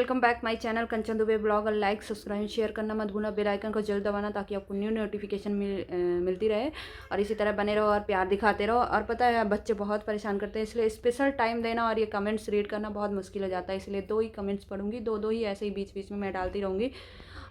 Welcome back my channel Kanchan Dubey blog. और like subscribe share करना मत भूलना, बेल आइकन को जल्द दबाना ताकि आपको न्यू नोटिफिकेशन मिलती रहे। और इसी तरह बने रहो और प्यार दिखाते रहो। और पता है बच्चे बहुत परेशान करते हैं, इसलिए स्पेशल टाइम देना और ये कमेंट्स रीड करना बहुत मुश्किल हो जाता है, इसलिए दो ही कमेंट्स पढ़ूंगी, दो ही ऐसे ही बीच बीच में मैं डालती रहूँगी।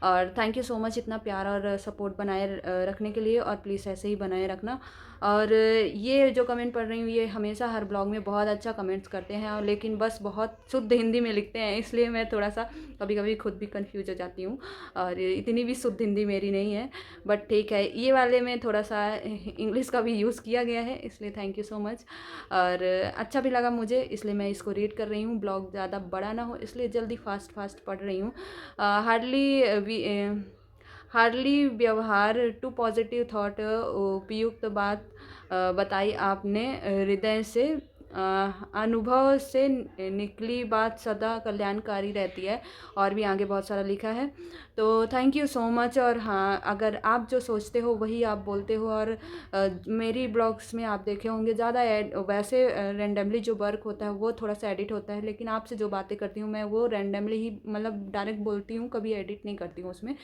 और थैंक यू सो मच इतना प्यार और सपोर्ट बनाए रखने के लिए, और प्लीज़ ऐसे ही बनाए रखना। और ये जो कमेंट पढ़ रही हूँ ये हमेशा हर ब्लॉग में बहुत अच्छा कमेंट्स करते हैं, लेकिन बस बहुत शुद्ध हिंदी में लिखते हैं, इसलिए मैं थोड़ा सा कभी कभी खुद भी कंफ्यूज हो जाती हूँ। और इतनी भी शुद्ध हिंदी मेरी नहीं है, बट ठीक है, ये वाले में थोड़ा सा इंग्लिश का भी यूज़ किया गया है, इसलिए थैंक यू सो मच। और अच्छा भी लगा मुझे, इसलिए मैं इसको रीड कर रही हूँ। ब्लॉग ज़्यादा बड़ा ना हो इसलिए जल्दी फास्ट पढ़ रही हूँ। हार्डली व्यवहार टू पॉजिटिव थॉट उपयुक्त बात बताई आपने, हृदय से अनुभव से निकली बात सदा कल्याणकारी रहती है। और भी आगे बहुत सारा लिखा है, तो थैंक यू सो मच। और हाँ, अगर आप जो सोचते हो वही आप बोलते हो। और मेरी ब्लॉग्स में आप देखे होंगे ज़्यादा वैसे रेंडमली जो वर्क होता है वो थोड़ा सा एडिट होता है, लेकिन आपसे जो बातें करती हूँ मैं वो रेंडमली ही मतलब डायरेक्ट बोलती हूँ, कभी एडिट नहीं करती हूँ उसमें।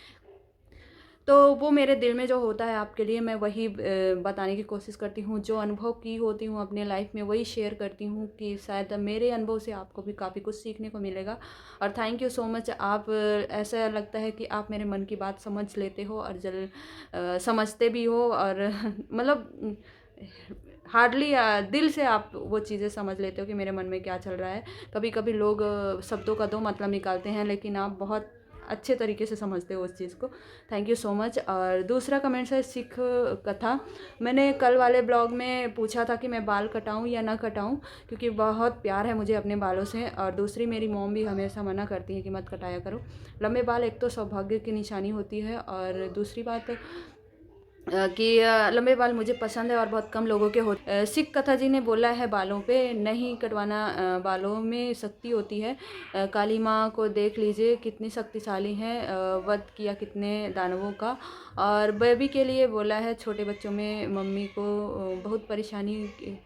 तो वो मेरे दिल में जो होता है आपके लिए मैं वही बताने की कोशिश करती हूँ, जो अनुभव की होती हूँ अपने लाइफ में वही शेयर करती हूँ, कि शायद मेरे अनुभव से आपको भी काफ़ी कुछ सीखने को मिलेगा। और थैंक यू सो मच। आप ऐसा लगता है कि आप मेरे मन की बात समझ लेते हो और समझते भी हो। और मतलब हार्डली दिल से आप वो चीज़ें समझ लेते हो कि मेरे मन में क्या चल रहा है। कभी कभी लोग शब्दों का दो मतलब निकालते हैं, लेकिन आप बहुत अच्छे तरीके से समझते हो उस चीज़ को। Thank you so much. और दूसरा कमेंट्स है सिख कथा। मैंने कल वाले ब्लॉग में पूछा था कि मैं बाल कटाऊं या ना कटाऊं, क्योंकि बहुत प्यार है मुझे अपने बालों से। और दूसरी मेरी मॉम भी हमेशा मना करती है कि मत कटाया करो लंबे बाल, एक तो सौभाग्य की निशानी होती है, और दूसरी बात कि लंबे बाल मुझे पसंद है और बहुत कम लोगों के होते। सिख कथा जी ने बोला है बालों पे नहीं कटवाना, बालों में शक्ति होती है। काली माँ को देख लीजिए कितनी शक्तिशाली हैं, वध किया कितने दानवों का। और बेबी के लिए बोला है, छोटे बच्चों में मम्मी को बहुत परेशानी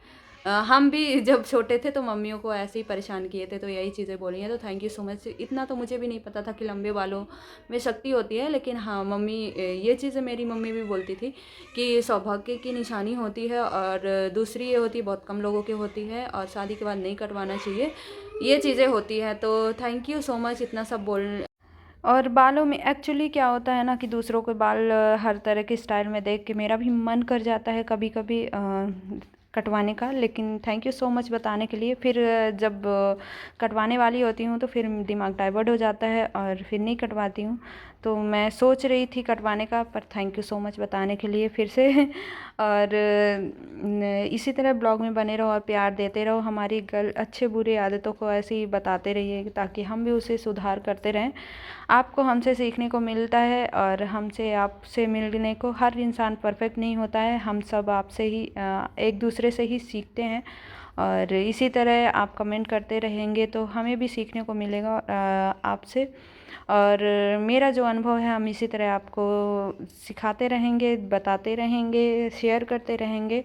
हम भी जब छोटे थे तो मम्मियों को ऐसे ही परेशान किए थे, तो यही चीज़ें बोली हैं। तो थैंक यू सो मच। इतना तो मुझे भी नहीं पता था कि लंबे बालों में शक्ति होती है, लेकिन हाँ मम्मी ये चीज़ें मेरी मम्मी भी बोलती थी कि सौभाग्य की निशानी होती है। और दूसरी ये होती है बहुत कम लोगों की होती है, और शादी के बाद नहीं कटवाना चाहिए, ये चीज़ें होती हैं। तो थैंक यू सो मच इतना सब बोल। और बालों में एक्चुअली क्या होता है ना कि दूसरों के बाल हर तरह के स्टाइल में देख के मेरा भी मन कर जाता है कभी कभी कटवाने का, लेकिन थैंक यू सो मच बताने के लिए। फिर जब कटवाने वाली होती हूँ तो फिर दिमाग डाइवर्ट हो जाता है और फिर नहीं कटवाती हूँ। तो मैं सोच रही थी कटवाने का, पर थैंक यू सो मच बताने के लिए फिर से। और इसी तरह ब्लॉग में बने रहो और प्यार देते रहो, हमारी अच्छे बुरे आदतों को ऐसे ही बताते रहिए ताकि हम भी उसे सुधार करते रहें। आपको हमसे सीखने को मिलता है, और हमसे आपसे मिलने को, हर इंसान परफेक्ट नहीं होता है, हम सब आपसे ही एक दूसरे से ही सीखते हैं। और इसी तरह आप कमेंट करते रहेंगे तो हमें भी सीखने को मिलेगा आपसे। और मेरा जो अनुभव है हम इसी तरह आपको सिखाते रहेंगे, बताते रहेंगे, शेयर करते रहेंगे।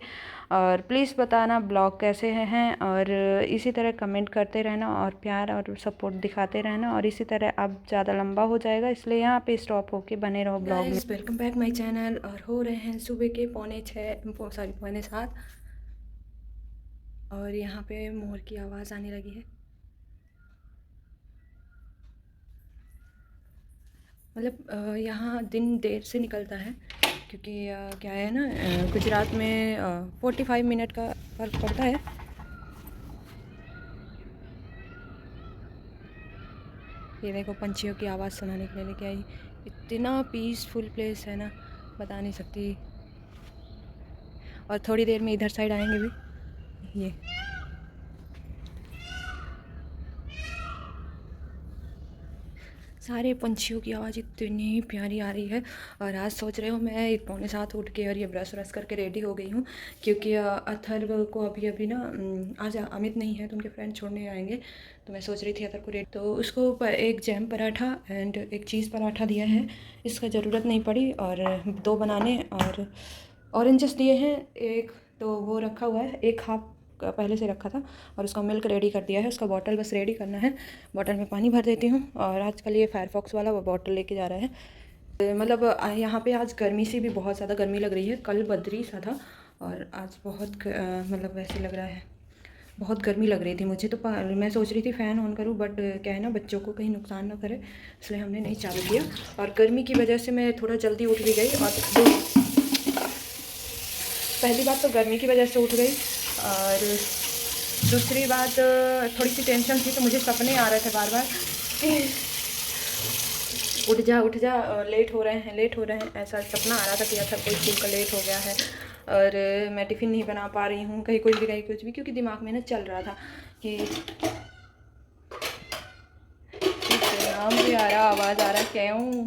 और प्लीज़ बताना ब्लॉग कैसे हैं, और इसी तरह कमेंट करते रहना और प्यार और सपोर्ट दिखाते रहना। और इसी तरह अब ज़्यादा लंबा हो जाएगा, इसलिए यहाँ पे स्टॉप होके बने रहो ब्लॉग में। Welcome back my channel. और हो रहे हैं सुबह के पौने 7। और यहाँ पे मोर की आवाज़ आने लगी है, मतलब यहाँ दिन देर से निकलता है, क्योंकि क्या है ना, गुजरात में 45 मिनट का फ़र्क पड़ता है। ये देखो पंछियों की आवाज़ सुनाने के लिए लेके आई। इतना पीसफुल प्लेस है ना, बता नहीं सकती। और थोड़ी देर में इधर साइड आएंगे भी, ये सारे पंछियों की आवाज़ इतनी प्यारी आ रही है। और आज सोच रहे हो मैं पौने 7 उठ के और ये ब्रश व्रश करके रेडी हो गई हूँ, क्योंकि अथर्व को अभी अभी ना आज अमित नहीं है तो उनके फ्रेंड छोड़ने आएंगे। तो मैं सोच रही थी अथर्व को रेडी, तो उसको एक जैम पराठा एंड एक चीज़ पराठा दिया है, इसका ज़रूरत नहीं पड़ी। और 2 बनाने और ऑरेंजेस दिए हैं, एक तो वो रखा हुआ है, एक हाफ पहले से रखा था और उसका मिल्क रेडी कर दिया है। उसका बॉटल बस रेडी करना है। बॉटल में पानी भर देती हूँ। और आजकल ये फायरफॉक्स वाला वो बॉटल लेके जा रहा है। मतलब यहाँ पे आज गर्मी से भी बहुत ज़्यादा गर्मी लग रही है। कल बदरी सा था और आज बहुत मतलब वैसे लग रहा है, बहुत गर्मी लग रही थी मुझे। तो मैं सोच रही थी फ़ैन ऑन करूं, बट क्या है ना, बच्चों को कहीं नुकसान ना करे, इसलिए हमने नहीं चालू किया। और गर्मी की वजह से मैं थोड़ा जल्दी उठ भी गई। और पहली बात तो गर्मी की वजह से उठ गई, और दूसरी बात थोड़ी सी टेंशन थी। तो मुझे सपने आ रहे थे बार बार कि उठ जा लेट हो रहे हैं, ऐसा सपना आ रहा था कि अच्छा कोई स्कूल का लेट हो गया है और मैं टिफ़िन नहीं बना पा रही हूँ, कहीं कुछ भी, क्योंकि दिमाग में ना चल रहा था कि नाम भी आ रहा, आवाज़ आ रहा, क्यों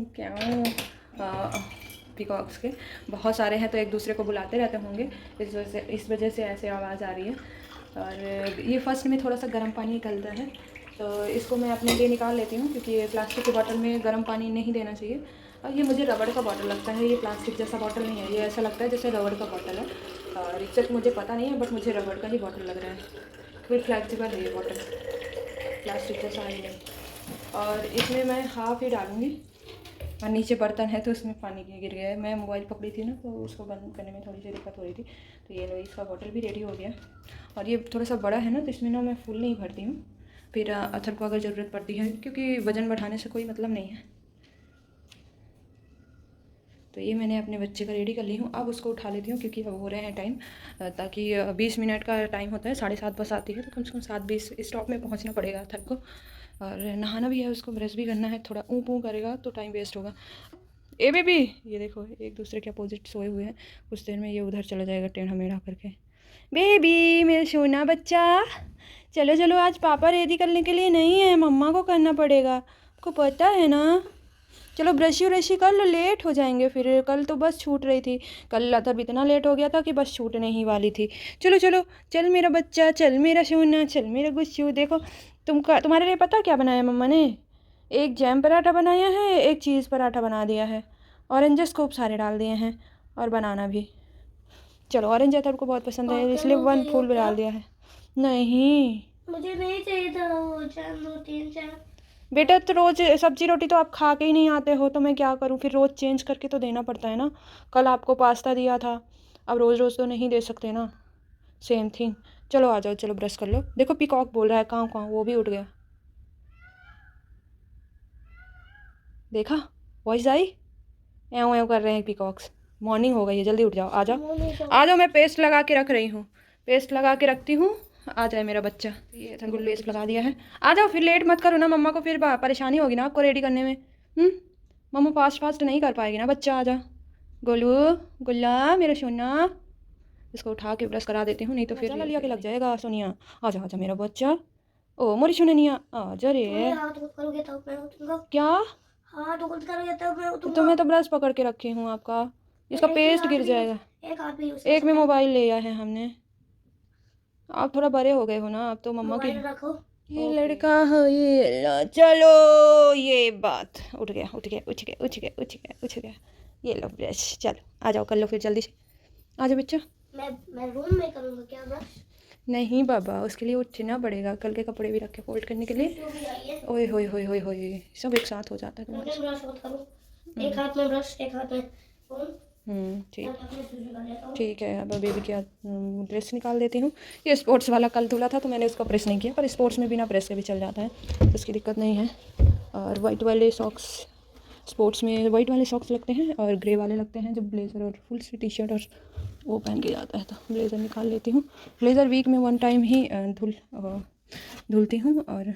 पीकॉक्स के बहुत सारे हैं तो एक दूसरे को बुलाते रहते होंगे, इस वजह से ऐसे आवाज़ आ रही है। और ये फर्स्ट में थोड़ा सा गर्म पानी निकलता है, तो इसको मैं अपने लिए निकाल लेती हूँ, क्योंकि ये प्लास्टिक के बॉटल में गर्म पानी नहीं देना चाहिए। और ये मुझे रबड़ का बॉटल लगता है, ये प्लास्टिक जैसा बॉटल नहीं है, ये ऐसा लगता है जैसे रबड़ का बॉटल है। और एग्जैक्ट मुझे पता नहीं है, बट मुझे रबड़ का ही बॉटल लग रहा है। थोड़ी फ्लेक्सिबल है ये बॉटल, प्लास्टिक जैसा ही नहीं। और इसमें मैं हाफ़ ही डालूँगी। और नीचे बर्तन है तो उसमें पानी गिर गया है। मैं मोबाइल पकड़ी थी ना, तो उसको बंद करने में थोड़ी सी दिक्कत हो रही थी। तो ये लो, इसका बॉटल भी रेडी हो गया। और ये थोड़ा सा बड़ा है ना, तो इसमें ना मैं फुल नहीं भरती हूँ, फिर अथर को अगर ज़रूरत पड़ती है, क्योंकि वज़न बढ़ाने से कोई मतलब नहीं है। तो ये मैंने अपने बच्चे का रेडी कर ली हूँ। अब उसको उठा लेती हूँ, क्योंकि अब हो रहे हैं टाइम, ताकि 20 मिनट का टाइम होता है, 7:30 बस आती है, तो कम से कम 7:20 स्टॉप में पहुँचना पड़ेगा अथर को। और नहाना भी है, उसको ब्रश भी करना है। थोड़ा ऊँ करेगा तो टाइम वेस्ट होगा। ए बेबी, ये देखो एक दूसरे के अपोजिट सोए हुए हैं। कुछ देर में ये उधर चला जाएगा टेढ़ा मेढ़ा करके। बेबी, मेरा सोना बच्चा, चलो चलो, आज पापा रेडी करने के लिए नहीं है, मम्मा को करना पड़ेगा, आपको पता है ना। चलो ब्रशी व्रशी कर लो, लेट हो जाएंगे फिर। कल तो बस छूट रही थी, कल तब इतना लेट हो गया था कि बस छूटने ही वाली थी। चलो चलो, चल मेरा बच्चा, चल मेरा सोना, चल मेरा गुस्सू। देखो तुम्हारे लिए पता क्या बनाया मम्मा ने? एक जैम पराठा बनाया है, एक चीज़ पराठा बना दिया है, ऑरेंजेस खूब सारे डाल दिए हैं, और बनाना भी। चलो, ऑरेंज है तो आपको बहुत पसंद है, इसलिए 1 फुल डाल दिया है। नहीं, मुझे नहीं चाहिए था वो जैम, 2-3 जैम। बेटा तो रोज़ सब्जी रोटी तो आप खा के ही नहीं आते हो, तो मैं क्या करूं, फिर रोज़ चेंज करके तो देना पड़ता है ना। कल आपको पास्ता दिया था, अब रोज़ रोज़ तो नहीं दे सकते ना, सेम थिंग। चलो आ जाओ, चलो ब्रश कर लो। देखो पीकॉक बोल रहा है काऊ काऊ, वो भी उठ गया, देखा वॉइस आई, एव एव कर रहे हैं पीकॉक्स। मॉर्निंग हो गई है, जल्दी उठ जाओ, आ जाओ आ जाओ। मैं पेस्ट लगा के रख रही हूँ, पेस्ट लगा के रखती हूँ, आ जाए मेरा बच्चा। ये थंगुल पेस्ट लगा दिया है, आ जाओ। फिर लेट मत करो ना, मम्मा को फिर परेशानी होगी ना आपको रेडी करने में। मम्मा फास्ट नहीं कर पाएगी ना, बच्चा आ जा। गोलू, गुल्ला, मेरा सोना, इसको उठा के ब्रश करा देती हूँ, नहीं तो फिर लिया के लग जाएगा। सोनिया, आ जा मेरा बच्चा। ओ मोरी सोनिया, आ जा रे। हाथ करोगे तब मैं उठूंगा। क्या हाथ करोगे तब मैं उठूंगा। तो मैं तो ब्रश पकड़ के रखी हूँ आपका, इसका पेस्ट गिर जाएगा। एक हाथ पे यूज एक में मोबाइल लिया है हमने। आप थोड़ा बड़े हो गए हो ना, अब तो मम्मा की। रखो। ये लड़का है ये। चलो, ये बात, उठ गया। ये लो ब्रश, चलो आ जाओ, कर लो फिर जल्दी से, आ जाओ बच्चा। मैं रूम में करूंगा क्या ब्रश? नहीं बाबा, उसके लिए उठना पड़ेगा, कल के कपड़े भी रखे फोल्ड करने के लिए। ओए होए होए होए होए, सब एक साथ हो जाता है तुम्हारे। ब्रश मत करो, एक हाथ में ब्रश, एक हाथ में फोन। ठीक है। अब बेबी का ड्रेस निकाल देती हूँ। ये स्पोर्ट्स वाला कल धुला था, तो मैंने उसको प्रेस नहीं किया, पर स्पोर्ट्स में बिना प्रेस के भी चल जाता है, तो उसकी दिक्कत नहीं है। और वाइट वाले सॉक्स, स्पोर्ट्स में वाइट वाले सॉक्स लगते हैं और ग्रे वाले लगते हैं, जब ब्लेज़र और फुल सी टी शर्ट और वो पहन के जाता है, तो ब्लेज़र निकाल लेती हूँ। ब्लेज़र वीक में 1 टाइम ही धुलती हूँ। और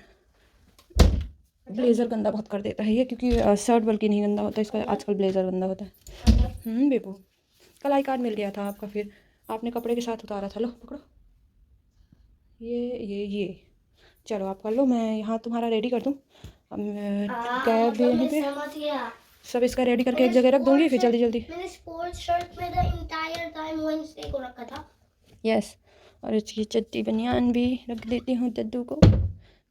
ब्लेज़र गंदा बहुत कर देता है ये, क्योंकि शर्ट बल्कि नहीं गंदा होता इसका, आजकल ब्लेज़र गंदा होता है। बेबू, कल आई कार्ड मिल गया था आपका, फिर आपने कपड़े के साथ उतारा था। लो पकड़ो, ये चलो आप कर लो, मैं यहाँ तुम्हारा रेडी कर दूँ। अब कैब भी यहीं पे, सब इसका रेडी करके एक जगह रख दूँगी, फिर जल्दी मैंने स्पोर्ट्स शर्ट में द एंटायर टाइम वेडनेसडे को रखा था। यस, और इसकी चट्टी बनियान भी रख देती हूँ दद्दू को।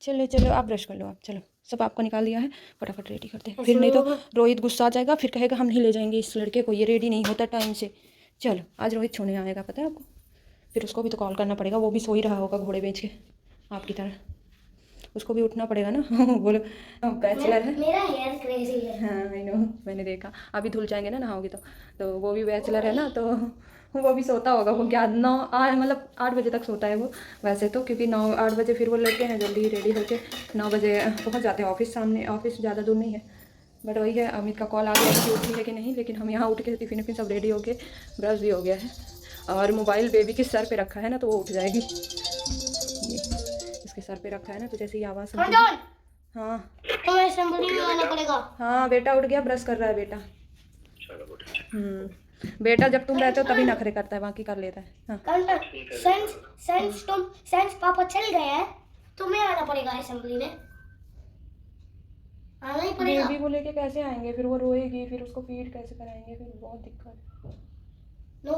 चलो आप ब्रश कर लो, आप चलो, सब आपको निकाल दिया है, फटाफट रेडी करते हैं, फिर नहीं तो रोहित गुस्सा आ जाएगा, फिर कहेगा हम नहीं ले जाएंगे इस लड़के को, ये रेडी नहीं होता टाइम से। चलो, आज रोहित छोड़ने आएगा, पता है आपको, फिर उसको भी तो कॉल करना पड़ेगा, वो भी सो ही रहा होगा घोड़े बेच के आपकी तरह, उसको भी उठना पड़ेगा ना। बोलो बैचलर है। मेरा हेयर क्रेजी है। हाँ आई नो, मैंने देखा, अभी धुल जाएंगे ना नहाओगे तो वो भी बैचलर है ना, तो वो भी सोता होगा। वो क्या 8 बजे तक सोता है वो वैसे तो, क्योंकि 9-8 बजे फिर वो लड़के हैं जल्दी रेडी होके 9 बजे पहुंच जाते हैं ऑफिस। सामने ऑफिस ज़्यादा दूर नहीं है, बट वही है, अमित का कॉल आ गया कि उठी है कि नहीं, लेकिन हम यहाँ उठ के टिफिन विफिन सब रेडी हो गए, ब्रश भी हो गया है, और मोबाइल बेबी के सर पे रखा है ना, तो वो उठ जाएगी। ये इसके सर पे रखा है ना, तो जैसे ही आवाज़ सुनती है। हाँ तुम्हें असेंबली में आना पड़ेगा। हाँ बेटा उठ गया, ब्रश कर रहा है बेटा। बेटा जब तुम रहते हो तभी नखरे करता है, बाकी कर लेता है। हाँ सेंस पापा चल गए हैं, तुम्हें आना पड़ेगा असेंबली में, आना ही पड़ेगा। बेबी को लेके कैसे आएंगे, फिर वो रोएगी, फिर उसको फीड कैसे कराएंगे, फिर बहुत दिक्कत। नो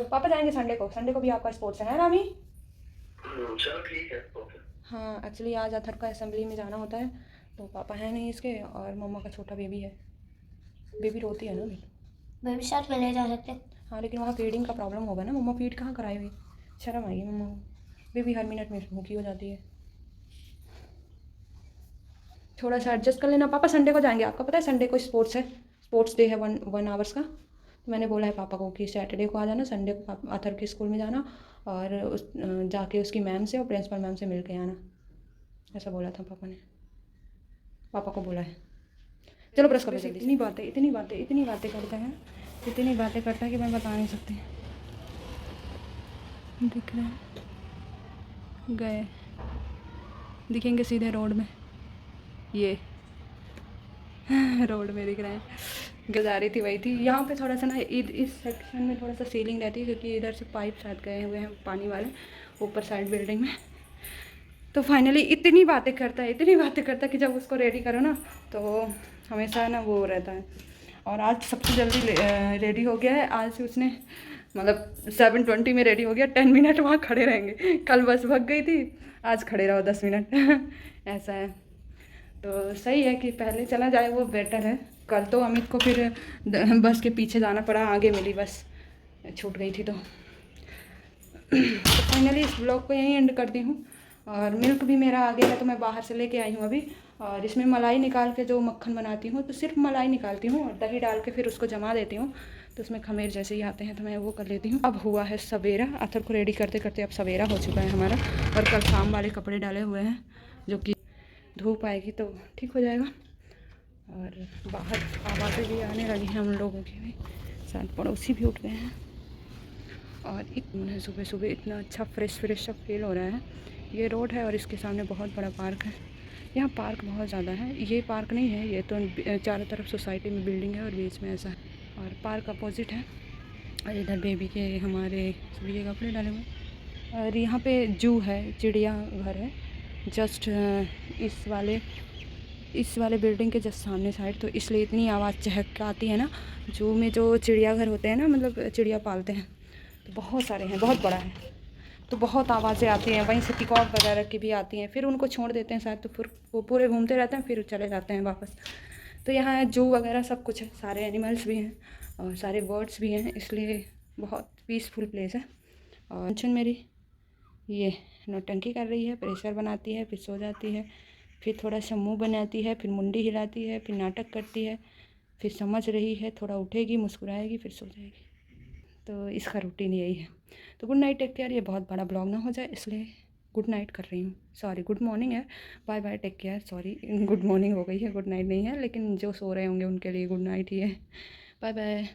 पापा जाएंगे संडे को भी आपका स्पोर्ट्स है रामी। चलो ठीक है। हाँ एक्चुअली आज अथर का असेंबली में जाना होता है, तो पापा है नहीं इसके, और मम्मा का छोटा बेबी है। बेबी रोती है ना बेबी साथ में ले जा सकते। हाँ लेकिन वहाँ फीडिंग का प्रॉब्लम होगा ना, मम्मा फीड कहाँ कराएगी, शर्म आएगी मम्मा को। बेबी हर मिनट में भूखी हो जाती है, थोड़ा सा एडजस्ट कर लेना। पापा संडे को जाएंगे, आपका पता है संडे को स्पोर्ट्स है, स्पोर्ट्स डे है 1 आवर्स का। तो मैंने बोला है पापा को कि सैटरडे को आ जाना, संडे को अथर के स्कूल में जाना, और जाके उसकी मैम से और प्रिंसिपल मैम से मिल के आना, ऐसा बोला था पापा ने, पापा को बोला है। चलो ब्रश करो जल्दी। इतनी बातें करता है कि मैं बता नहीं सकती। दिख रहा है, गए दिखेंगे सीधे रोड में, ये रोड में दिख रहे हैं। गुजारी थी वही थी। यहाँ पे थोड़ा सा ना इस सेक्शन में थोड़ा सा सीलिंग रहती है, क्योंकि इधर से पाइप शायद गए हुए हैं पानी वाले ऊपर साइड बिल्डिंग में। तो फाइनली इतनी बातें करता है कि जब उसको रेडी करो ना, तो हमेशा ना वो रहता है। और आज सबसे जल्दी रेडी हो गया है। आज से उसने मतलब 7:20 में रेडी हो गया, 10 मिनट वहाँ खड़े रहेंगे। कल बस भग गई थी, आज खड़े रहो 10 मिनट। ऐसा है, तो सही है कि पहले चला जाए वो बेटर है। कल तो अमित को फिर बस के पीछे जाना पड़ा, आगे मिली बस, छूट गई थी। तो फाइनली इस ब्लॉग को यहीं एंड करती हूँ। और मिल्क भी मेरा आ गया है, तो मैं बाहर से लेके आई हूँ अभी, और इसमें मलाई निकाल के जो मक्खन बनाती हूँ, तो सिर्फ मलाई निकालती हूँ और दही डाल के फिर उसको जमा देती हूँ, तो उसमें खमीर जैसे ही आते हैं, तो मैं वो कर लेती हूँ। अब हुआ है सवेरा, अथर को रेडी करते करते अब सवेरा हो चुका है हमारा। और कल शाम वाले कपड़े डाले हुए हैं, जो कि धूप आएगी तो ठीक हो जाएगा। और बाहर आवाज़ें भी आने लगी हैं हम लोगों की भी, शायद पड़ोसी भी उठ गए हैं। और सुबह सुबह इतना अच्छा फ्रेश सा फील हो रहा है। ये रोड है और इसके सामने बहुत बड़ा पार्क है। यहाँ पार्क बहुत ज़्यादा है, ये पार्क नहीं है, ये तो चारों तरफ सोसाइटी में बिल्डिंग है और बीच में ऐसा है। और पार्क अपोजिट है, और इधर बेबी के हमारे सभी के कपड़े डाले हुए। और यहाँ पे जू है, चिड़िया घर है, जस्ट इस वाले बिल्डिंग के जस्ट सामने साइड, तो इसलिए इतनी आवाज़ चहक आती है ना। जू में जो चिड़ियाघर होते हैं ना, मतलब चिड़िया पालते हैं, तो बहुत सारे हैं, बहुत बड़ा है, तो बहुत आवाज़ें आती हैं। वहीं से पिकॉक वगैरह की भी आती हैं, फिर उनको छोड़ देते हैं शायद, तो फिर वो पूरे घूमते रहते हैं, फिर चले जाते हैं वापस। तो यहाँ जू वगैरह सब कुछ है, सारे एनिमल्स भी हैं और सारे बर्ड्स भी हैं, इसलिए बहुत पीसफुल प्लेस है। और टेंशन मेरी ये नौटंकी कर रही है, प्रेशर बनाती है, फिर सो जाती है, फिर थोड़ा सा मुँह बनाती है, फिर मुंडी हिलाती है, फिर नाटक करती है, फिर समझ रही है, थोड़ा उठेगी, मुस्कुराएगी, फिर सो जाएगी। तो इसका रूटीन यही है। तो गुड नाइट, टेक केयर। ये बहुत बड़ा ब्लॉग ना हो जाए, इसलिए गुड नाइट कर रही हूँ, सॉरी गुड मॉर्निंग है, bye bye, take care. Sorry good morning हो गई है, गुड नाइट नहीं है, लेकिन जो सो रहे होंगे उनके लिए गुड नाइट ही है। Bye bye.